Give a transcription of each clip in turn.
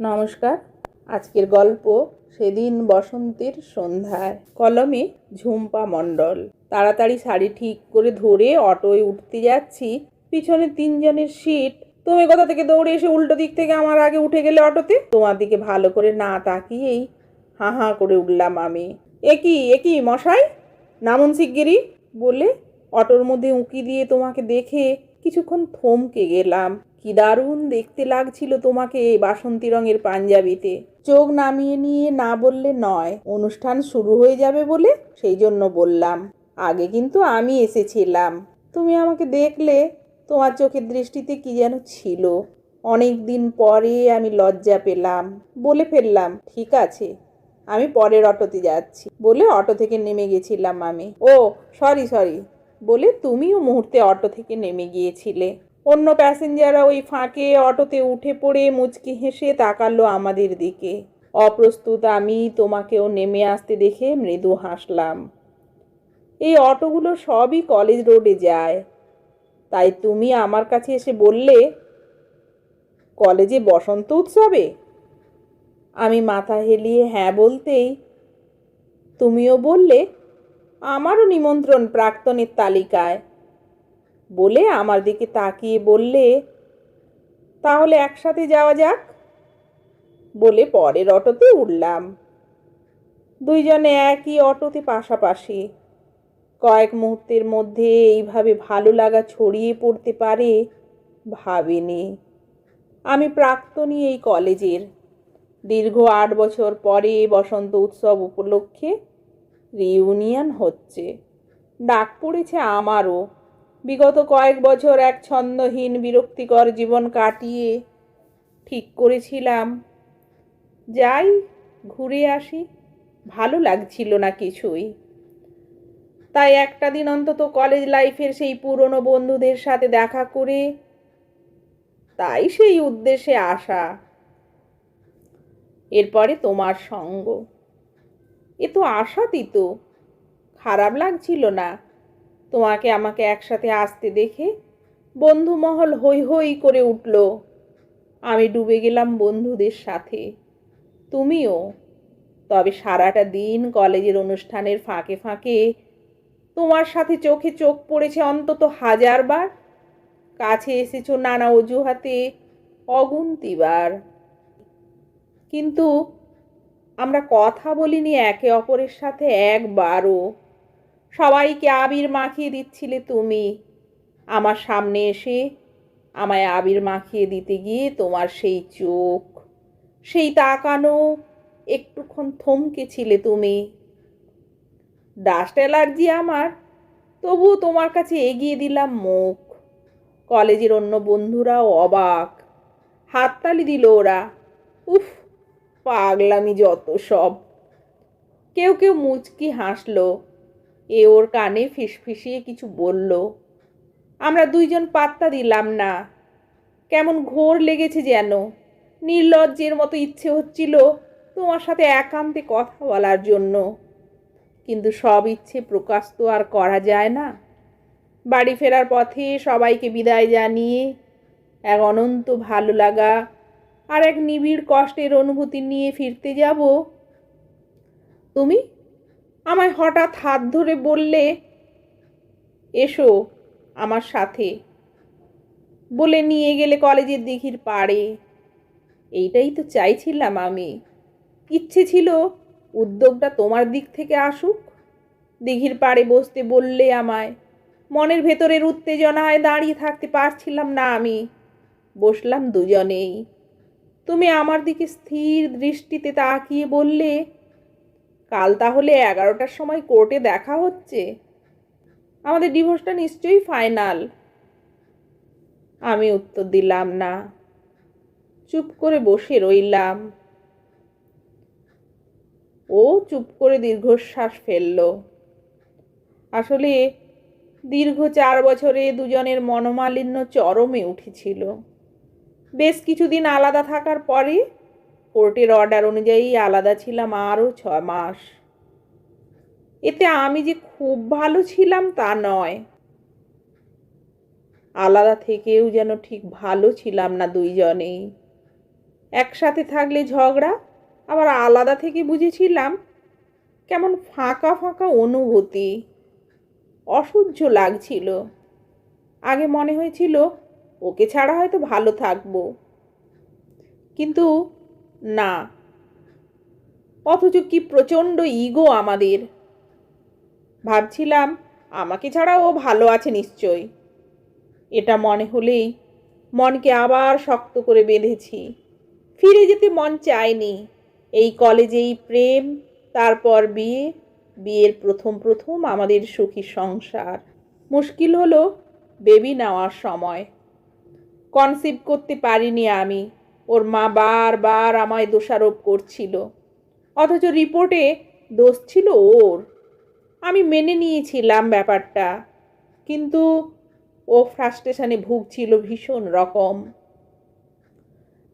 নমস্কার। আজকের গল্প সেদিন বসন্তের সন্ধ্যায়। কলমে ঝুম্পা মণ্ডল। তাড়াতাড়ি শাড়ি ঠিক করে ধরে অটোয় উঠতে যাচ্ছি, পিছনে তিনজনের সিট। তুমি কোথা থেকে দৌড়ে এসে উল্টো দিক থেকে আমার আগে উঠে গেলে অটোতে? তোমার দিকে ভালো করে না তাকিয়েই হাঁ হাঁ করে উঠলাম আমি। একই মশাই, নামুন শিগগিরই বলে অটোর মধ্যে উঁকি দিয়ে তোমাকে দেখে কিছুক্ষণ থমকে গেলাম। কি দারুণ দেখতে লাগছিল তোমাকে এই বাসন্তী রঙের পাঞ্জাবিতে। চোখ নামিয়ে নিয়ে না বললে নয়, অনুষ্ঠান শুরু হয়ে যাবে বলে সেই জন্য বললাম। আগে কিন্তু আমি এসেছিলাম। তুমি আমাকে দেখলে, তোমার চোখের দৃষ্টিতে কি যেন ছিল। অনেক দিন পরে আমি লজ্জা পেলাম, বলে ফেললাম, ঠিক আছে, আমি পরের অটোতে যাচ্ছি বলে অটো থেকে নেমে গেছিলাম আমি। ও সরি বলে তুমিও মুহূর্তে অটো থেকে নেমে গিয়েছিলে। অন্য প্যাসেঞ্জাররা ওই ফাঁকে অটোতে উঠে পড়ে মুচকি হেসে তাকালো আমাদের দিকে। অপ্রস্তুত আমি তোমাকেও নেমে আসতে দেখে মৃদু হাসলাম। এই অটোগুলো সবই কলেজ রোডে যায়, তাই তুমি আমার কাছে এসে বললে, কলেজে বসন্ত উৎসবে? আমি মাথা হেলিয়ে হ্যাঁ বলতেই তুমিও বললে, আমারও নিমন্ত্রণ প্রাক্তনের তালিকায় বলে আমার দিকে তাকিয়ে বললে, তাহলে একসাথে যাওয়া যাক বলে পরের অটোতে উঠলাম। দুইজনে একই অটোতে পাশাপাশি। কয়েক মুহূর্তের মধ্যে এইভাবে ভালো লাগা ছড়িয়ে পড়তে পারে ভাবিনি। আমি প্রাক্তনী এই কলেজের। দীর্ঘ 8 বছর পরে বসন্ত উৎসব উপলক্ষে রিউনিয়ন হচ্ছে। ডাক পড়েছে আমারও। বিগত কয়েক বছর এক ছন্দহীন বিরক্তিকর জীবন কাটিয়ে ঠিক করেছিলাম, যাই ঘুরে আসি। ভালো লাগছিল না কিছুই। তাই একটা দিন অন্তত কলেজ লাইফের সেই পুরনো বন্ধুদের সাথে দেখা করে, তাই সেই উদ্দেশ্যে আসা। এরপরে তোমার সঙ্গ। এ তো আশাতীত। খারাপ লাগছিল না তোমাকে আমাকে একসাথে আসতে দেখে। বন্ধু মহল হৈ হৈ করে উঠল। আমি ডুবে গেলাম বন্ধুদের সাথে, তুমিও। তবে সারাটা দিন কলেজের অনুষ্ঠানের ফাঁকে ফাঁকে তোমার সাথে চোখে চোখ পড়েছে অন্তত 1000 বার। কাছে এসেছো নানা অজুহাতে অগুন্তিবার, কিন্তু আমরা কথা বলিনি একে অপরের সাথে একবারও। সবাইকে আবির মাখিয়ে দিচ্ছিলে তুমি। আমার সামনে এসে আমায় আবির মাখিয়ে দিতে গিয়ে তোমার সেই চোখ, সেই তাকানো, একটুক্ষণ থমকে ছিলে তুমি। ডাস্ট অ্যালার্জি আমার, তবুও তোমার কাছে এগিয়ে দিলাম মুখ। কলেজের অন্য বন্ধুরাও অবাক, হাততালি দিল ওরা। উফ, পাগলামি যত সব। কেউ কেউ মুচকি হাসলো, এ ওর কানে ফিসফিসিয়ে কিছু বলল। আমরা দুইজন পাত্তা দিলাম না। কেমন ঘোর লেগেছে যেন। নির্লজ্জের মতো ইচ্ছে হচ্ছিল তোমার সাথে একান্তে কথা বলার জন্য, কিন্তু সব ইচ্ছে প্রকাশ তো আর করা যায় না। বাড়ি ফেরার পথে সবাইকে বিদায় জানিয়ে এক অনন্ত ভালো লাগা আর এক নিবিড় কষ্টের অনুভূতি নিয়ে ফিরতে যাব, তুমি আমায় হঠাৎ হাত ধরে বললে, এসো আমার সাথে বলে নিয়ে গেলে কলেজের দিঘির পাড়ে। এইটাই তো চাইছিলাম আমি। ইচ্ছে ছিল উদ্যোগটা তোমার দিক থেকে আসুক। দিঘির পাড়ে বসতে বললে আমায়। মনের ভেতরের উত্তেজনায় দাঁড়িয়ে থাকতে পারছিলাম না আমি। বসলাম দুজনেই। তুমি আমার দিকে স্থির দৃষ্টিতে তাকিয়ে বললে, কাল তাহলে 11টার সময় কোর্টে দেখা হচ্ছে। আমাদের ডিভোর্সটা নিশ্চয়ই ফাইনাল। আমি উত্তর দিলাম না, চুপ করে বসে রইলাম। ও চুপ করে দীর্ঘশ্বাস ফেলল। আসলে দীর্ঘ 4 বছরে দুজনের মনোমালিন্য চরমে উঠেছিল। বেশ কিছুদিন আলাদা থাকার পরে কোর্টের অর্ডার অনুযায়ী আলাদা ছিলাম আরও 6 মাস। এতে আমি যে খুব ভালো ছিলাম তা নয়, আলাদা থেকেও যেন ঠিক ভালো ছিলাম না দুইজনেই। একসাথে থাকলে ঝগড়া, আবার আলাদা থেকে বুঝেছিলাম কেমন ফাঁকা ফাঁকা অনুভূতি। অসহ্য লাগছিল। আগে মনে হয়েছিল ওকে ছাড়া হয়তো ভালো থাকবো, কিন্তু না। অথচ কি প্রচণ্ড ইগো আমাদের। ভাবছিলাম আমাকে ছাড়া ও ভালো আছে নিশ্চয়ই। এটা মনে হলেই মনকে আবার শক্ত করে বেঁধেছি। ফিরে যেতে মন চায়নি। এই কলেজেই প্রেম, তারপর বিয়ে, বিয়ের প্রথম প্রথম আমাদের সুখী সংসার। মুশকিল হলো বেবি নেওয়ার সময়। কনসিভ করতে পারিনি আমি। ওর মা বারবার আমায় দোষারোপ করছিল, অথচ রিপোর্টে দোষ ছিল ওর। আমি মেনে নিয়েছিলাম ব্যাপারটা, কিন্তু ও ফ্রাস্ট্রেশনে ভুগছিল ভীষণ রকম।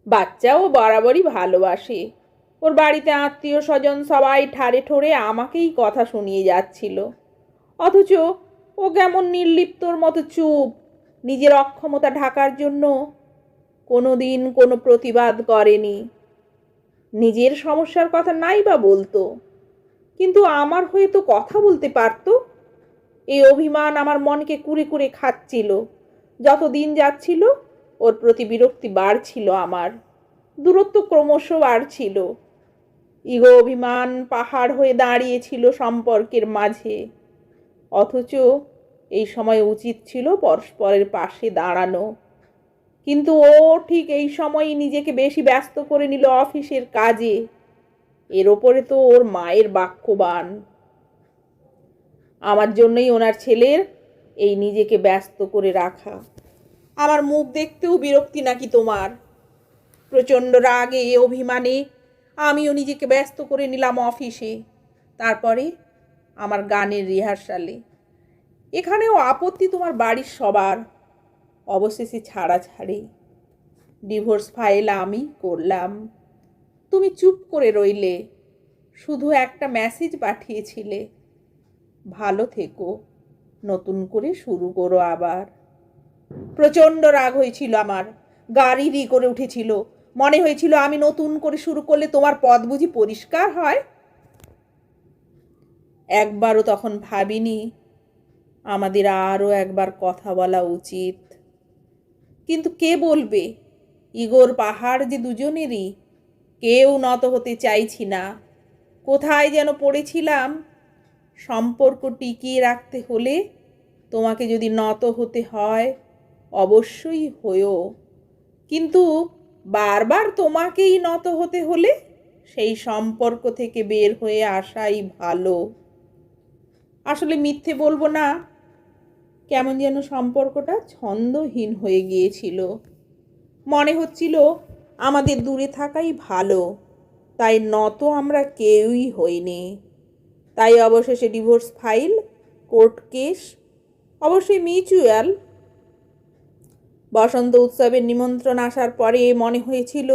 বাচ্চাও বরাবরই ভালোবাসে। ওর বাড়িতে আত্মীয় স্বজন সবাই ঠাড়ে ঠোড়ে আমাকেই কথা শুনিয়ে যাচ্ছিল, অথচ ও কেমন নির্লিপ্তর মতো চুপ। নিজের অক্ষমতা ঢাকার জন্য কোনো দিন কোনো প্রতিবাদ করেনি। নিজের সমস্যার কথা নাই বা বলতো, কিন্তু আমার হয়ে তো কথা বলতে পারতো। এই অভিমান আমার মনকে কুরে কুরে খাচ্ছিল। যত দিন যাচ্ছিল ওর প্রতি বিরক্তি বাড়ছিল আমার। দূরত্ব ক্রমশ বাড়ছিল। ইগো অভিমান পাহাড় হয়ে দাঁড়িয়েছিল সম্পর্কের মাঝে। অথচ এই সময় উচিত ছিল পরস্পরের পাশে দাঁড়ানো, কিন্তু ও ঠিক এই সময়ই নিজেকে বেশি ব্যস্ত করে নিল অফিসের কাজে। এর ওপরে তো ওর মায়ের বাক্যবাণ। আমার জন্যই ওনার ছেলের এই নিজেকে ব্যস্ত করে রাখা। আমার মুখ দেখতেও বিরক্তি নাকি তোমার? প্রচণ্ড রাগে অভিমানে আমিও নিজেকে ব্যস্ত করে নিলাম অফিসে, তারপরে আমার গানের রিহার্সালে। এখানেও আপত্তি তোমার বাড়ির সবার। অবশেষে ছাড়াছাড়ি, ডিভোর্স ফাইল আমি করলাম। তুমি চুপ করে রইলে, শুধু একটা মেসেজ পাঠিয়েছিলে, ভালো থেকো, নতুন করে শুরু করো আবার। প্রচণ্ড রাগ হয়েছিল আমার। গাড়ি করে উঠেছিল। মনে হয়েছিল আমি নতুন করে শুরু করলে তোমার পথ বুঝি পরিষ্কার হয়। একবারও তখন ভাবিনি আমাদের আরও একবার কথা বলা উচিত। কিন্তু কে বলবে? ইগোর পাহাড় যে দুজনেরই। কেউ নত হতে চাইছি না। কোথায় যেন পড়েছিলাম, সম্পর্ক টিকিয়ে রাখতে হলে তোমাকে যদি নত হতে হয় অবশ্যই হয়েও, কিন্তু বারবার তোমাকেই নত হতে হলে সেই সম্পর্ক থেকে বের হয়ে আসাই ভালো। আসলে মিথ্যে বলবো না, কেমন যেন সম্পর্কটা ছন্দহীন হয়ে গিয়েছিল। মনে হচ্ছিল আমাদের দূরে থাকাই ভালো, তাই নত আমরা কেউই হইনি। তাই অবশেষে ডিভোর্স ফাইল, কোর্ট কেস, অবশ্যই মিউচুয়াল। বসন্ত উৎসবের নিমন্ত্রণ আসার পরে মনে হয়েছিল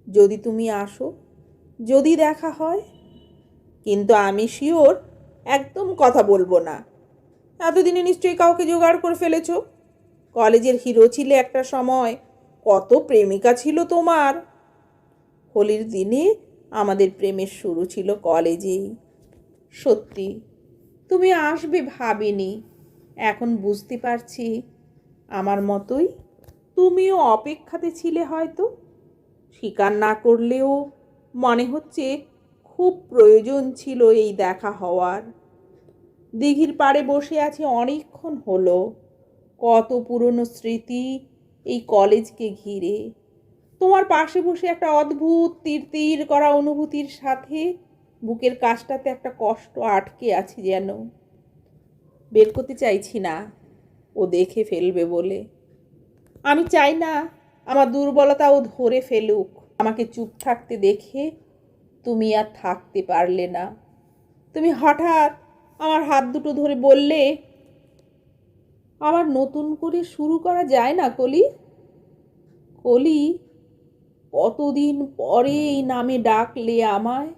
যদি তুমি আসো, যদি দেখা হয়। কিন্তু আমি শিওর একদম কথা বলবো না। এতদিনে নিশ্চয়ই কাউকে জোগাড় করে ফেলেছো। কলেজের হিরো ছিলে একটা সময়, কত প্রেমিকা ছিল তোমার। হোলির দিনে আমাদের প্রেমের শুরু ছিল কলেজেই। সত্যি তুমি আসবে ভাবিনি। এখন বুঝতে পারছি আমার মতোই তুমিও অপেক্ষাতে ছিলে হয়তো। স্বীকার না করলেও মনে হচ্ছে খুব প্রয়োজন ছিল এই দেখা হওয়ার। দিঘির পাড়ে বসে আছি অনেকক্ষণ হলো। কত পুরনো স্মৃতি এই কলেজকে ঘিরে। তোমার পাশে বসে একটা অদ্ভুত তীর তীর করা অনুভূতির সাথে বুকের কাছটাতে একটা কষ্ট আটকে আছে যেন। বের করতে চাইছি না, ও দেখে ফেলবে বলে। আমি চাই না আমার দুর্বলতাও ধরে ফেলুক। আমাকে চুপ থাকতে দেখে তুমি আর থাকতে পারলে না। তুমি হঠাৎ আমার হাত দুটো ধরে বললে, আবার নতুন করে শুরু করা যায় না কলি? কলি, কতদিন পরে এই নামে ডাকলে আমায়।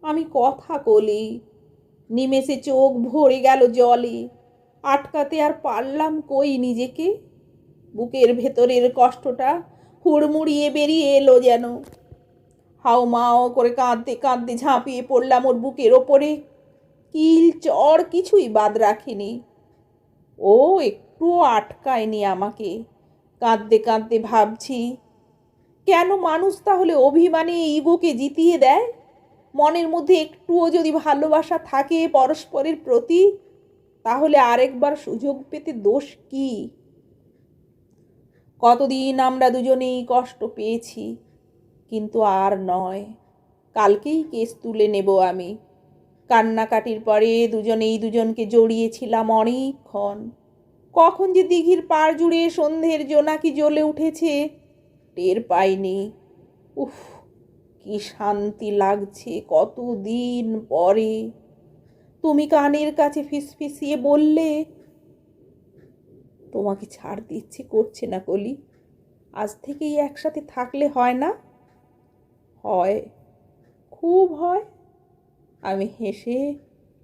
আমি কথা কলি। নিমেষে চোখ ভরে গেল জলে। আটকাতে আর পারলাম কই নিজেকে। বুকের ভেতরের কষ্টটা হুড়মুড়িয়ে বেরিয়ে এলো যেন। হাউমাও করে কাঁদতে কাঁদতে ঝাঁপিয়ে পড়লাম ওর বুকের ওপরে। কিল চড় কিছুই বাদ রাখিনি। ও একটুও আটকায়নি আমাকে। কাঁদতে কাঁদতে ভাবছি, কেন মানুষ তাহলে অভিমানে ইগোকে জিতিয়ে দেয়? মনের মধ্যে একটুও যদি ভালোবাসা থাকে পরস্পরের প্রতি, তাহলে আরেকবার সুযোগ পেতে দোষ কি? কতদিন আমরা দুজনেই কষ্ট পেয়েছি, কিন্তু আর নয়। কালকেই কেস তুলে নেব আমি। কান্নাকাটির পরে দুজনেই দুজনকে জড়িয়েছিলাম অনেকক্ষণ। কখন যে দিঘির পাড় জুড়ে সন্ধ্যের জোনাকি জ্বলে উঠেছে টের পাইনি। উফ, কি শান্তি লাগছে কতদিন পরে। তুমি কানের কাছে ফিসফিসিয়ে বললে, তোমাকে ছাড়তে ইচ্ছে করছে না কলি। আজ থেকেই একসাথে থাকলে হয় না? হয়, খুব হয়। আমি হেসে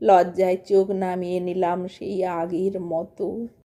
লজ্জায় চোখ নামিয়ে নিলাম সেই আগের মতো।